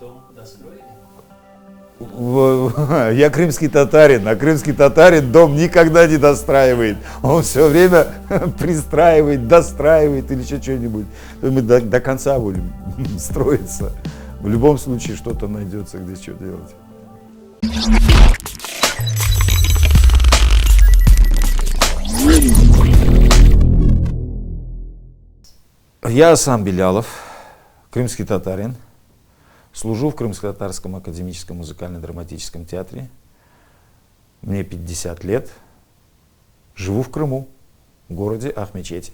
Дом достроили? Я крымский татарин, а крымский татарин дом никогда не достраивает. Он все время пристраивает, достраивает или еще что-нибудь. Мы до конца будем строиться. В любом случае что-то найдется, где что делать. Я Асан Белялов, крымский татарин. Служу в Крымско-Татарском академическом музыкально-драматическом театре. Мне 50 лет. Живу в Крыму, в городе Ахмечете,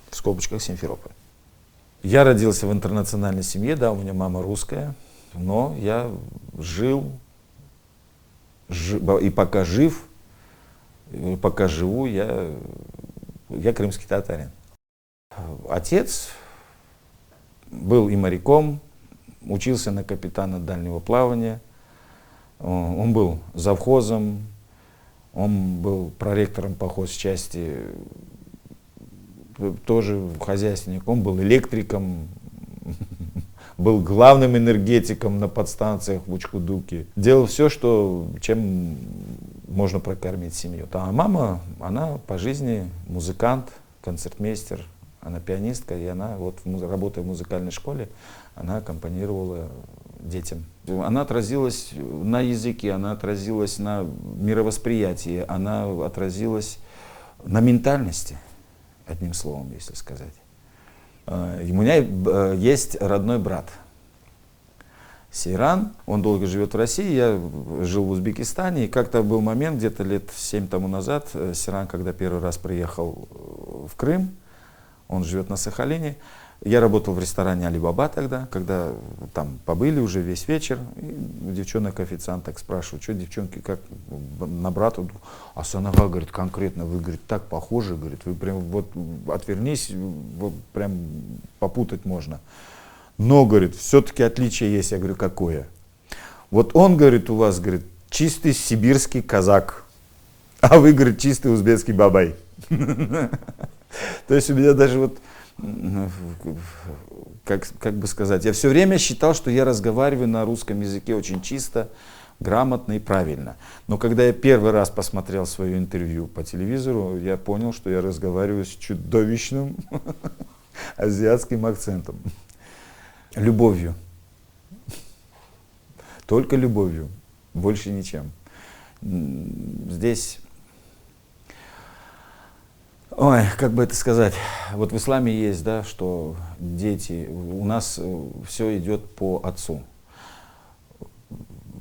в скобочках Симферополь. Я родился в интернациональной семье, да, у меня мама русская, но я жил и пока жив, и пока живу, я крымский татарин. Отец был и моряком, учился на капитана дальнего плавания, он был завхозом, он был проректором по хозчасти, тоже хозяйственник, он был электриком, был главным энергетиком на подстанциях в Учкудуке. Делал все, чем можно прокормить семью. А мама, она по жизни музыкант, концертмейстер, она пианистка, и она, вот, работая в музыкальной школе, она аккомпанировала детям. Она отразилась на языке, она отразилась на мировосприятии, она отразилась на ментальности, одним словом, если сказать. У меня есть родной брат, Сейран, он долго живет в России, я жил в Узбекистане, и как-то был момент, где-то лет 7 тому назад, Сейран, когда первый раз приехал в Крым, он живет на Сахалине. Я работал в ресторане Али-Баба тогда, когда там побыли уже весь вечер. И девчонок-официант так спрашивают, что девчонки, как на брата? Асанага, говорит, конкретно, вы, говорит, так похожи, говорит, вы прям вот отвернись, вот прям попутать можно. Но, говорит, все-таки отличие есть. Я говорю, какое? Вот он, говорит, у вас, говорит, чистый сибирский казак, а вы, говорит, чистый узбекский бабай. То есть у меня даже вот, как бы сказать, я все время считал, что я разговариваю на русском языке очень чисто, грамотно и правильно. Но когда я первый раз посмотрел свое интервью по телевизору, я понял, что я разговариваю с чудовищным азиатским акцентом. Любовью. Только любовью. Больше ничем. Здесь... Ой, как бы это сказать, вот в исламе есть, да, что дети, у нас все идет по отцу.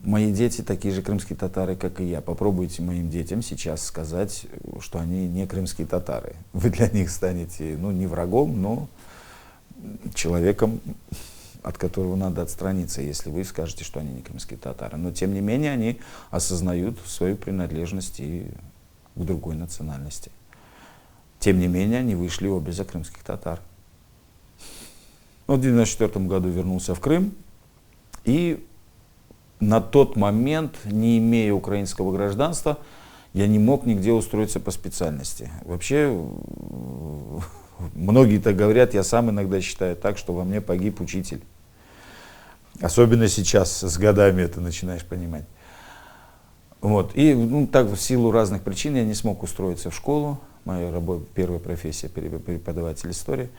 Мои дети такие же крымские татары, как и я. Попробуйте моим детям сейчас сказать, что они не крымские татары. Вы для них станете, ну, не врагом, но человеком, от которого надо отстраниться, если вы скажете, что они не крымские татары. Но тем не менее они осознают свою принадлежность и к другой национальности. Тем не менее, они вышли обе за крымских татар. В 1994 году вернулся в Крым, и на тот момент, не имея украинского гражданства, я не мог нигде устроиться по специальности. Вообще, многие так говорят, я сам иногда считаю так, что во мне погиб учитель. Особенно сейчас, с годами это начинаешь понимать. Вот. И так, в силу разных причин я не смог устроиться в школу. Моя первая профессия преподаватель истории.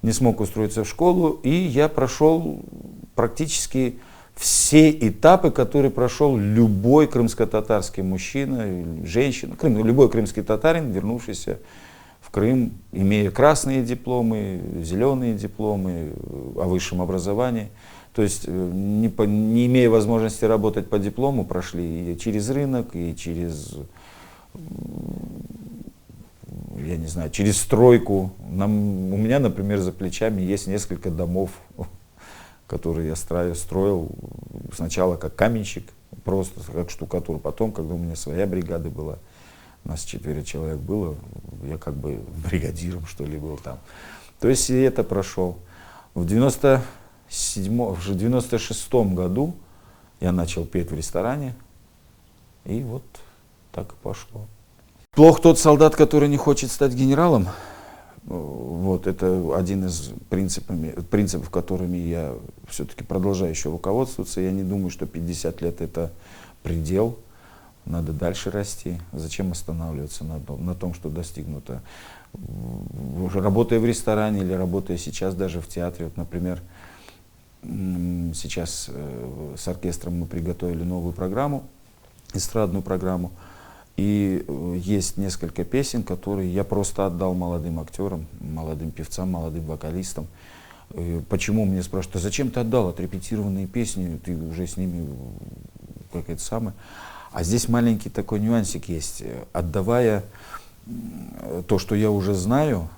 Не смог устроиться в школу, и я прошел практически все этапы, которые прошел любой крымско-татарский мужчина, женщина, любой крымский татарин, вернувшийся в Крым, имея красные дипломы, зеленые дипломы о высшем образовании. То есть, не имея возможности работать по диплому, прошли и через рынок, и через... я не знаю, через стройку. У меня, например, за плечами есть несколько домов, которые я строил сначала как каменщик, просто как штукатур. Потом, когда у меня своя бригада была, у нас 4 человек было, я как бы бригадиром, что ли, был там. То есть и это прошел. В 96-м году я начал петь в ресторане, и вот так и пошло. Плох тот солдат, который не хочет стать генералом. Вот, это один из принципов, которыми я все-таки продолжаю еще руководствоваться. Я не думаю, что 50 лет это предел. Надо дальше расти. Зачем останавливаться на том, что достигнуто? Работая в ресторане или работая сейчас даже в театре, вот, например, сейчас с оркестром мы приготовили новую программу, эстрадную программу, и есть несколько песен, которые я просто отдал молодым актерам, молодым певцам, молодым вокалистам. Почему мне спрашивают, а зачем ты отдал отрепетированные песни, ты уже с ними какая-то самая. А здесь маленький такой нюансик есть. Отдавая то, что я уже знаю,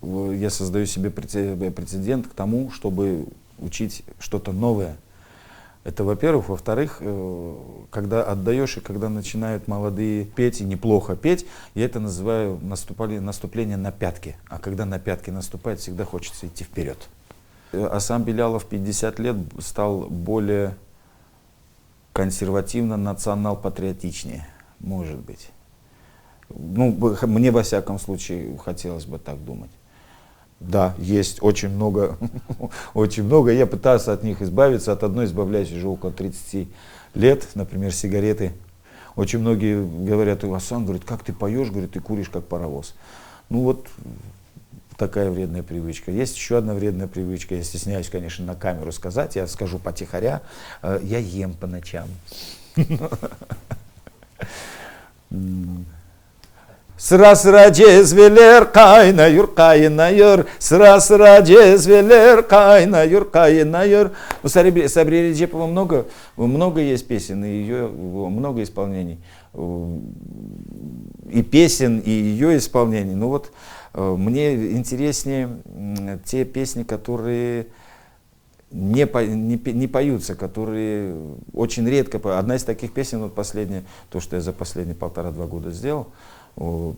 я создаю себе прецедент к тому, чтобы учить что-то новое. Это, во-первых. Во-вторых, когда отдаешь и когда начинают молодые петь, и неплохо петь, я это называю наступление на пятки. А когда на пятки наступает, всегда хочется идти вперед. Асан Белялов 50 лет стал более консервативно, национал-патриотичнее, может быть. Ну, мне, во всяком случае, хотелось бы так думать. Да, есть очень много, очень много. Я пытался от них избавиться. От одной избавляюсь уже около 30 лет, например, сигареты. Очень многие говорят, Асан, говорит, как ты поешь, говорит, ты куришь как паровоз. Ну вот такая вредная привычка. Есть еще одна вредная привычка. Я стесняюсь, конечно, на камеру сказать. Я скажу потихоря. Я ем по ночам. Sıra cezveler kaynıyor, sıra cezveler kaynıyor. У Сабри Реджепова много есть песен, и ее много исполнений. И песен, и ее исполнений. Ну вот мне интереснее те песни, которые не поются, которые очень редко поются. Одна из таких песен, вот последняя, то, что я за последние 1,5-2 года сделал,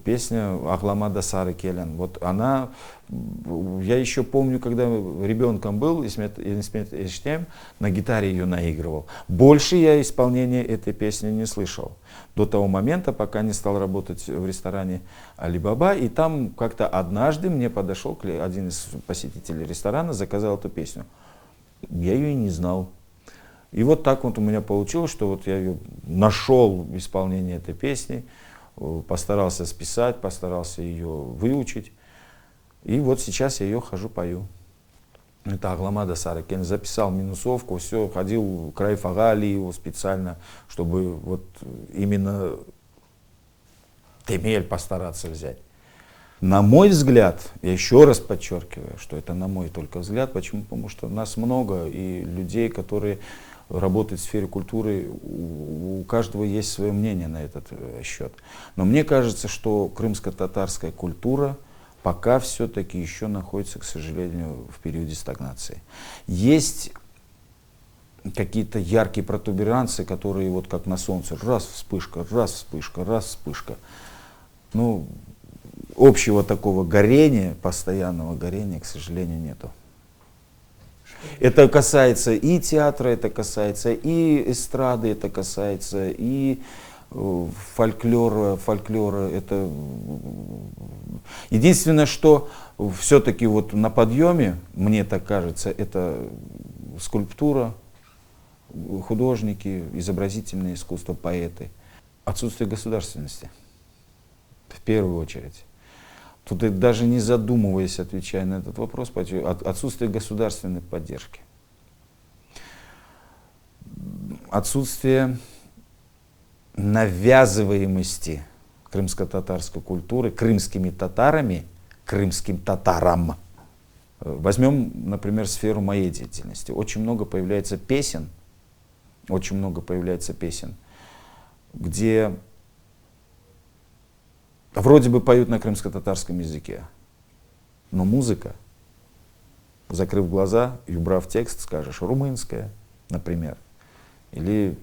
песня «Ахламада Сары Келян». Вот она, я еще помню, когда ребенком был, Исмет Эштем на гитаре ее наигрывал. Больше я исполнения этой песни не слышал. До того момента, пока не стал работать в ресторане Али-Баба. И там как-то однажды мне подошел один из посетителей ресторана, заказал эту песню. Я ее и не знал. И вот так вот у меня получилось, что вот я ее нашел в исполнении этой песни, постарался списать, постарался ее выучить. И вот сейчас я ее хожу, пою. Это Ахламада Сары Келян. Записал минусовку, все, ходил к Райфу Алиеву специально, чтобы вот именно темель постараться взять. На мой взгляд, я еще раз подчеркиваю, что это на мой только взгляд. Почему? Потому что нас много, и людей, которые работают в сфере культуры, у каждого есть свое мнение на этот счет. Но мне кажется, что крымско-татарская культура пока все-таки еще находится, к сожалению, в периоде стагнации. Есть какие-то яркие протуберанцы, которые вот как на солнце, раз вспышка, раз вспышка, раз вспышка. Ну, общего такого горения, постоянного горения, к сожалению, нету. Это касается и театра, это касается и эстрады, это касается и фольклора. Это единственное, что все-таки вот на подъеме, мне так кажется, это скульптура, художники, изобразительное искусство, поэты. Отсутствие государственности, в первую очередь. Тут я даже не задумываясь, отвечая на этот вопрос, отсутствие государственной поддержки. Отсутствие навязываемости крымско-татарской культуры крымскими татарами, крымским татарам. Возьмем, например, сферу моей деятельности. Очень много появляется песен, где вроде бы поют на крымско-татарском языке, но музыка, закрыв глаза и убрав текст, скажешь румынская, например, или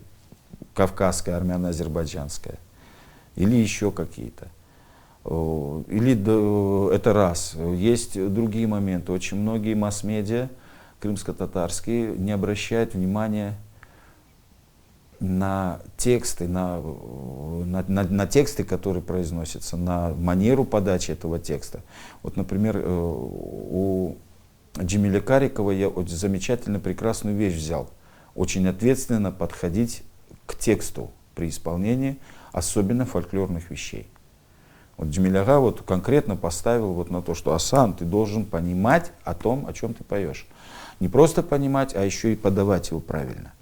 кавказская, армяно-азербайджанская, или еще какие-то. Или это раз. Есть другие моменты. Очень многие масс-медиа крымско-татарские не обращают внимания на тексты, на тексты, которые произносятся, на манеру подачи этого текста. Вот, например, у Джемиля Карикова я вот замечательно прекрасную вещь взял. Очень ответственно подходить к тексту при исполнении, особенно фольклорных вещей. Вот Джемиль ага вот конкретно поставил вот на то, что Асан, ты должен понимать о том, о чем ты поешь. Не просто понимать, а еще и подавать его правильно.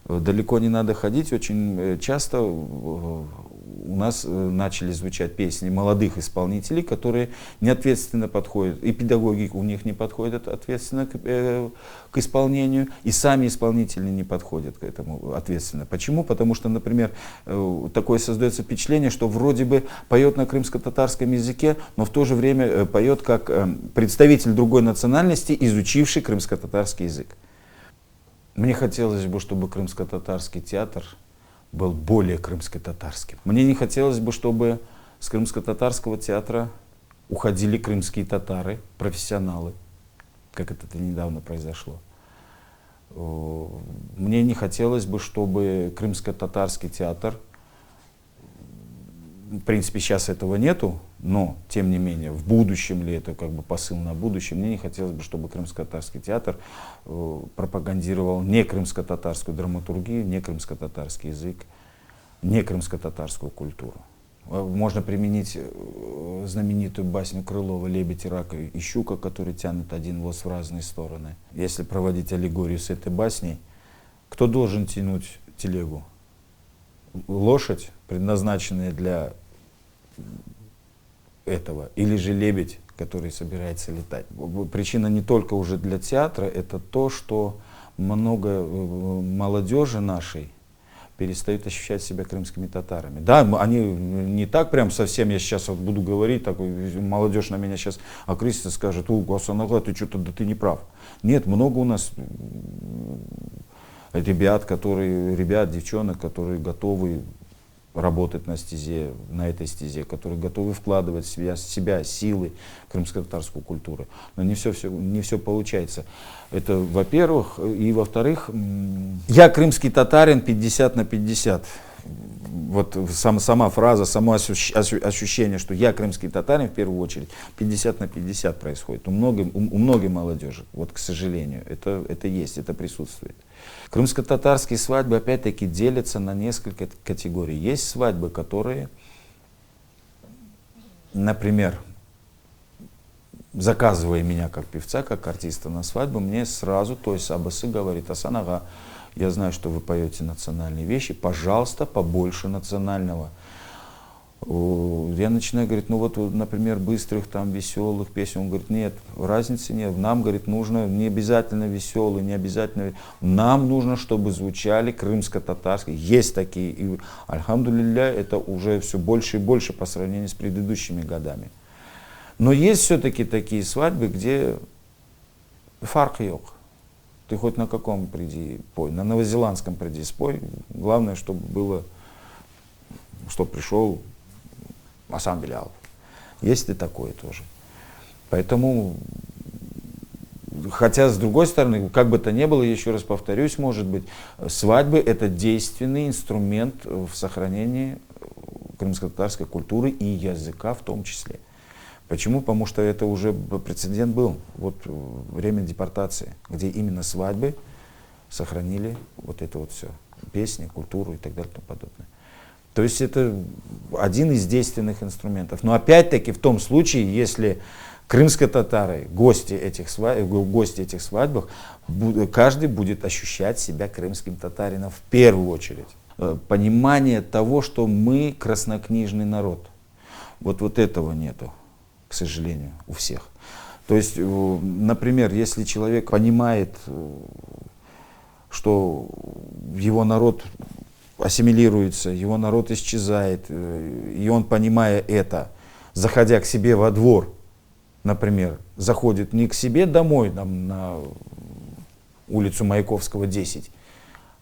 Далеко не надо ходить, очень часто у нас начали звучать песни молодых исполнителей, которые неответственно подходят, и педагоги у них не подходят ответственно к исполнению, и сами исполнители не подходят к этому ответственно. Почему? Потому что, например, такое создается впечатление, что вроде бы поет на крымско-татарском языке, но в то же время поет как представитель другой национальности, изучивший крымско-татарский язык. Мне хотелось бы, чтобы крымско-татарский театр был более крымско-татарским. Мне не хотелось бы, чтобы с крымско-татарского театра уходили крымские татары, профессионалы, как это недавно произошло. Мне не хотелось бы, чтобы крымско-татарский театр, в принципе, сейчас этого нету, но, тем не менее, в будущем ли это как бы посыл на будущее, мне не хотелось бы, чтобы крымско-татарский театр пропагандировал не крымско-татарскую драматургию, не крымско-татарский язык, не крымско-татарскую культуру. Можно применить знаменитую басню Крылова «Лебедь, рак и щука», которые тянут один воз в разные стороны. Если проводить аллегорию с этой басней, кто должен тянуть телегу? Лошадь, предназначенная для этого, или же лебедь, который собирается летать. Причина не только уже для театра, это то, что много молодежи нашей перестают ощущать себя крымскими татарами. Да, они не так прям совсем, я сейчас вот буду говорить, такой, молодежь на меня сейчас окрысится, скажет: Асан ага, ты что-то, да ты не прав. Нет, много у нас ребят, девчонок, которые готовы работать на стезе, на этой стезе, которые готовы вкладывать в себя силы в крымско-татарскую культуру. Но не все получается. Это во-первых. И во-вторых, я крымский татарин 50/50. Вот сама фраза, само ощущение, что я крымский татарин, в первую очередь, 50/50 происходит. У многой молодежи, вот, к сожалению, это есть, это присутствует. Крымско-татарские свадьбы, опять-таки, делятся на несколько категорий. Есть свадьбы, которые, например, заказывая меня как певца, как артиста на свадьбу, мне сразу той сабасы говорит: Асан ага, я знаю, что вы поете национальные вещи, пожалуйста, побольше национального. Я начинаю говорить: ну вот, например, быстрых, там, веселых песен. Он говорит: нет, разницы нет. Нам, говорит, нужно не обязательно веселые, не обязательно. Нам нужно, чтобы звучали крымско-татарские. Есть такие. И, альхамдулилля, это уже все больше и больше по сравнению с предыдущими годами. Но есть все-таки такие свадьбы, где фарк йог. Ты хоть на каком приди пой, на новозеландском приди спой. Главное, чтобы было, чтобы пришел Асан Белялов. Есть и такое тоже. Поэтому, хотя с другой стороны, как бы то ни было, еще раз повторюсь, может быть, свадьбы — это действенный инструмент в сохранении крымско-татарской культуры и языка в том числе. Почему? Потому что это уже прецедент был. Вот время депортации, где именно свадьбы сохранили вот это вот все. Песни, культуру и так далее и тому подобное. То есть это один из действенных инструментов. Но опять-таки в том случае, если крымско-татары, гости этих свадьбах, каждый будет ощущать себя крымским татарином в первую очередь. Понимание того, что мы краснокнижный народ. Вот этого нету, к сожалению, у всех. То есть, например, если человек понимает, что его народ ассимилируется, его народ исчезает, и он, понимая это, заходя к себе во двор, например, заходит не к себе домой, там, на улицу Маяковского, 10,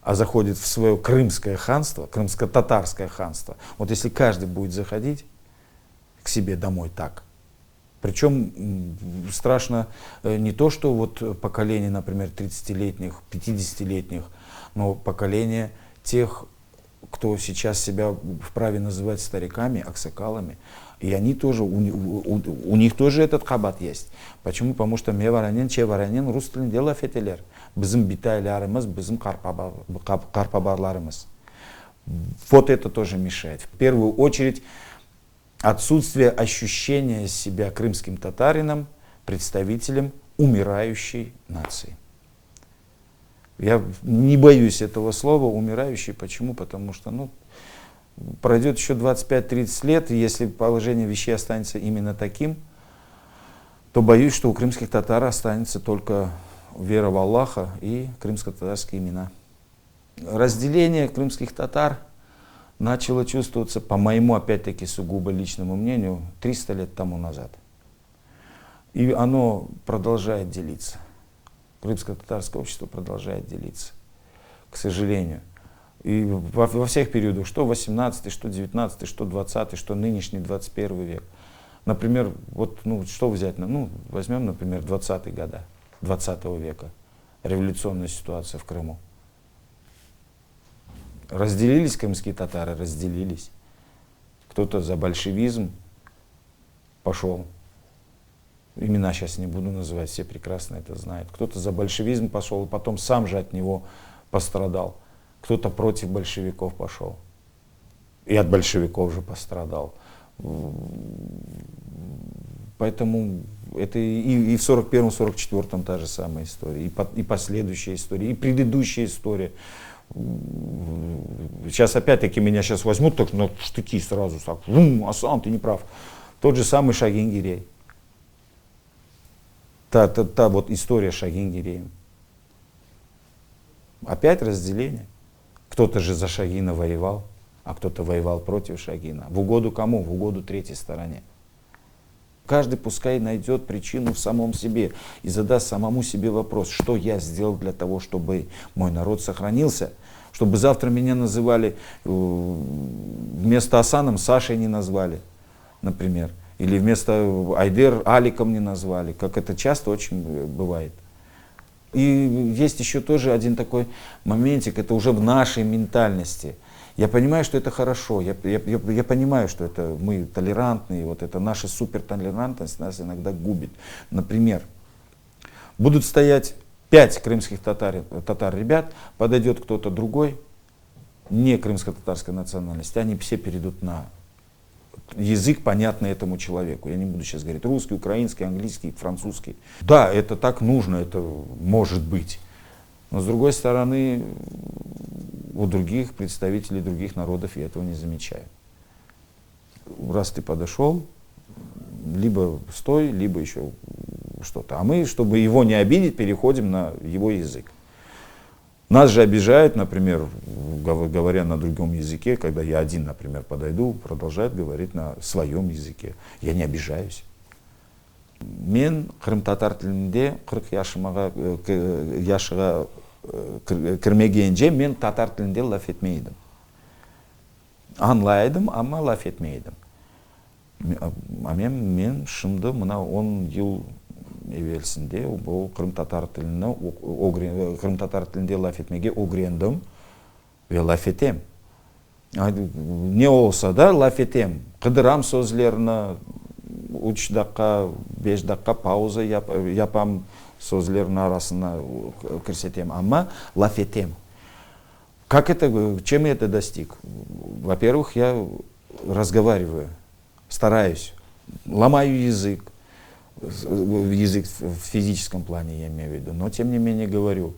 а заходит в свое крымское ханство, крымско-татарское ханство. Вот если каждый будет заходить к себе домой так, причем страшно не то, что вот поколение, например, 30-летних, 50-летних, но поколение тех, кто сейчас себя вправе называть стариками, аксакалами, и они тоже, у них тоже этот хабат есть. Почему? Потому что меваранен, чеваранен рус тілінде лаф етелер. Біздің битайларымыз, біздің қарпабарларымыз. Вот это тоже мешает. В первую очередь, отсутствие ощущения себя крымским татарином, представителем умирающей нации. Я не боюсь этого слова «умирающий». Почему? Потому что пройдет еще 25-30 лет, и если положение вещей останется именно таким, то боюсь, что у крымских татар останется только вера в Аллаха и крымско-татарские имена. Разделение крымских татар начало чувствоваться, по моему, опять-таки, сугубо личному мнению, 300 лет тому назад. И оно продолжает делиться. Крымско-татарское общество продолжает делиться, к сожалению. И во всех периодах, что 18, что 19, что 20, что нынешний 21 век. Например, что взять? Возьмем, например, 20-е годы 20 века. Революционная ситуация в Крыму. Разделились крымские татары, разделились. Кто-то за большевизм пошел. Имена сейчас не буду называть, все прекрасно это знают. Кто-то за большевизм пошел, и потом сам же от него пострадал. Кто-то против большевиков пошел. И от большевиков же пострадал. Поэтому это и в 41-44 та же самая история, и последующая история, и предыдущая история. Сейчас опять-таки меня сейчас возьмут так на штыки сразу, так, Асан, ты не прав. Тот же самый Шагин-Гирей. Та вот история с Шагин-Гиреем. Опять разделение. Кто-то же за Шагина воевал, а кто-то воевал против Шагина. В угоду кому? В угоду третьей стороне. Каждый пускай найдет причину в самом себе и задаст самому себе вопрос, что я сделал для того, чтобы мой народ сохранился, чтобы завтра меня называли, вместо Асаном Сашей не назвали, например, или вместо Айдер Аликом не назвали, как это часто очень бывает. И есть еще тоже один такой моментик, это уже в нашей ментальности. Я понимаю, что это хорошо, я понимаю, что это мы толерантные, вот это наша супертолерантность нас иногда губит. Например, будут стоять 5 крымских татар ребят, подойдет кто-то другой, не крымско-татарской национальности, они все перейдут на язык, понятный этому человеку. Я не буду сейчас говорить русский, украинский, английский, французский. Да, это так нужно, это может быть. Но с другой стороны, у других представителей других народов я этого не замечаю. Раз ты подошел, либо стой, либо еще что-то. А мы, чтобы его не обидеть, переходим на его язык. Нас же обижают, например, говоря на другом языке, когда я один, например, подойду, продолжают говорить на своем языке. Я не обижаюсь. Мен Крым татар тілінде 40 яшыға кірмегенше мен татар тілінде лаф етмейдім. Анлайдым, ама лаф етмейдім. Мен шынды мына 10 ел евелсінде бұл Крым татар тілінде лаф етмеге огрендім ве лаф етем. Не olsa да лаф етем. Қыдырам сөзлеріні, 3 dakika, 5 dakika пауза yapam, сөзлердің арасына кірсетем, ама лаф етем. Чем я это достиг? Во-первых, я разговариваю, стараюсь, ломаю язык в физическом плане я имею в виду, но тем не менее говорю.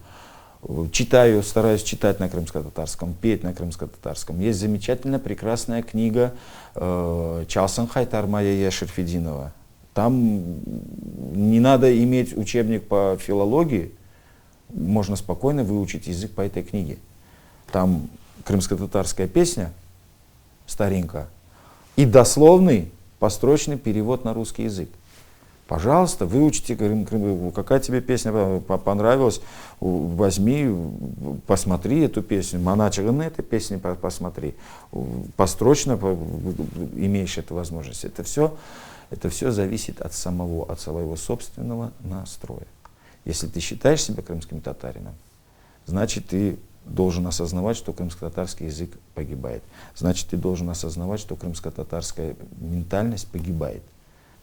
Читаю, стараюсь читать на крымско-татарском, петь на крымско-татарском. Есть замечательная, прекрасная книга Чалсан Хайтармая Шерфединова. Там не надо иметь учебник по филологии, можно спокойно выучить язык по этой книге. Там крымско-татарская песня, старенькая, и дословный построчный перевод на русский язык. Пожалуйста, выучите, какая тебе песня понравилась, возьми, посмотри эту песню, Маначагана этой песни посмотри, построчно имеешь эту возможность. Это все зависит от своего собственного настроя. Если ты считаешь себя крымским татарином, значит ты должен осознавать, что крымско-татарский язык погибает. Значит, ты должен осознавать, что крымско-татарская ментальность погибает.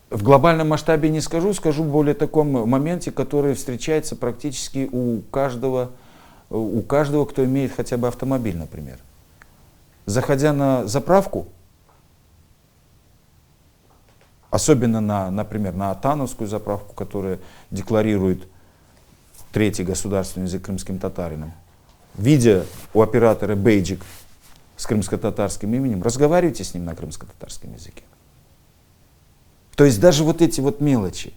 В глобальном масштабе не скажу, скажу в более таком моменте, который встречается практически у каждого, кто имеет хотя бы автомобиль, например. Заходя на заправку, особенно например, на Атановскую заправку, которая декларирует третий государственный язык крымским татарином, видя у оператора бейджик с крымско-татарским именем, разговаривайте с ним на крымско-татарском языке. То есть даже вот эти вот мелочи,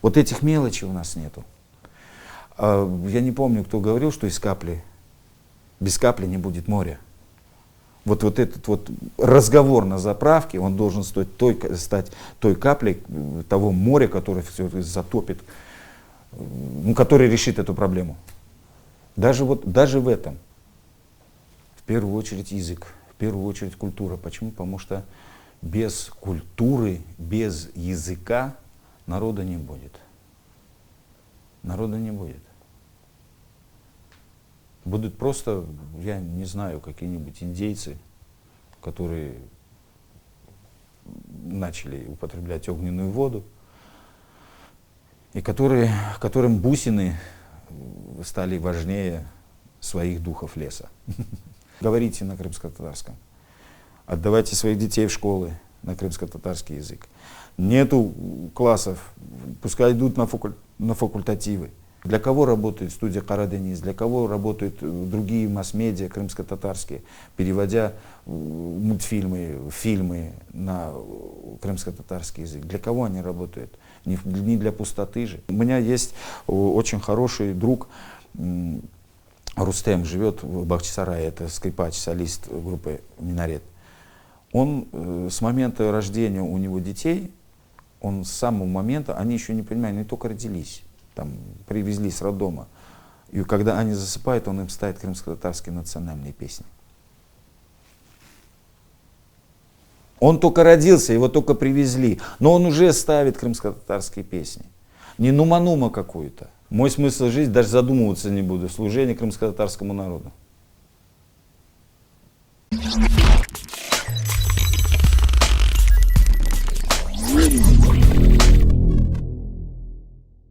вот этих мелочей у нас нету. Я не помню, кто говорил, что без капли не будет моря. Вот этот вот разговор на заправке, он должен стать той каплей того моря, которое все затопит, который решит эту проблему. Даже в этом. В первую очередь язык, в первую очередь культура. Почему? Потому что без культуры, без языка народа не будет. Народа не будет. Будут просто, я не знаю, какие-нибудь индейцы, которые начали употреблять огненную воду, и которым бусины стали важнее своих духов леса. Говорите на крымско-татарском. Отдавайте своих детей в школы на крымско-татарский язык. Нету классов, пускай идут на факультативы. Для кого работает студия Караденис, для кого работают другие масс-медиа крымско-татарские, переводя мультфильмы, фильмы на крымско-татарский язык. Для кого они работают? Не для пустоты же. У меня есть очень хороший друг, Рустем, живет в Бахчисарае, это скрипач, солист группы «Минарет». Он с момента рождения у него детей, он с самого момента, они еще не понимают, они только родились, там, привезли с роддома. И когда они засыпают, он им ставит крымско-татарские национальные песни. Он только родился, его только привезли, но он уже ставит крымско-татарские песни. Не нума-нума какую-то. Мой смысл жизни, даже задумываться не буду, служение крымско-татарскому народу.